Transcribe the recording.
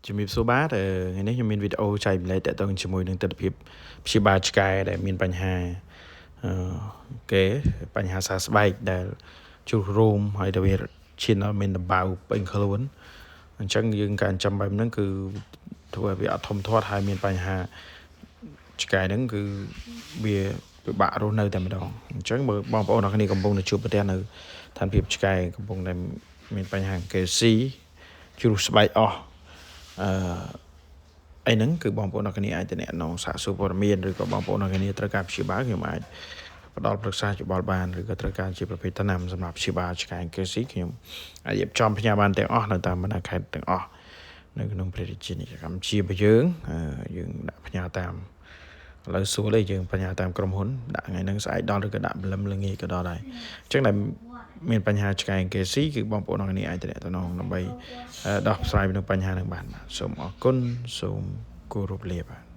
ជំរាបសួរបាទថ្ងៃនេះខ្ញុំមានវីដេអូចែកម្លែកទាក់ទងជាមួយនឹងទស្សនវិជ្ជាព្យាបាលឆ្កែដែលមានបញ្ហាបញ្ហាសើស្បែកដែលជ្រុះរោមហើយទៅវាឈានដល់មានដំបៅពេញខ្លួនអញ្ចឹងយើងការចាំបែបហ្នឹងគឺធ្វើឲ្យវាអត់ធំធាត់ហើយមានបញ្ហាឆ្កែហ្នឹងគឺវាពិបាករស់នៅតែម្ដងអញ្ចឹងបើបងប្អូនអរគ្នាកំពុងតែជួបប្រទះនៅឋានភាពឆ្កែកំពុងតែមានបញ្ហាកេស៊ីជ្រុះស្បែកអស់អីហ្នឹងគឺបងប្អូនអរគ្នាអាចតំណងសាកសួរព័ត៌មានឬក៏បងប្អូនអរគ្នាត្រូវការព្យាបាលខ្ញុំអាចផ្ដល់ប្រឹក្សាយោបល់បានឬក៏ត្រូវការជាប្រភេទថ្នាំសម្រាប់ព្យាបាលឆ្កែកេស៊ីខ្ញុំអាចរៀបចំផ្ញើបានទាំងអស់នៅតាមបណ្ដាខេត្តទាំងអស់នៅក្នុងព្រះរាជាណាចក្រកម្ពុជារបស់យើងដាក់ផ្ញើតាមឥឡូវសួរលេយើងផ្ញើតាមក្រុមហ៊ុនដាក់ថ្ងៃហ្នឹងស្អែកដល់ឬក៏ដាក់ព្រលឹមល្ងាចក៏ដល់ដែរអញ្ចឹងដែលមានបញ្ហាឆ្កែកេស៊ីគឺបងប្អូនអរគ្នាអាចតំណងដើម្បីដោះស្រាយនៅបញ្ហាហ្នឹងបានសូមអរគុណសូមគោរពលាបាទ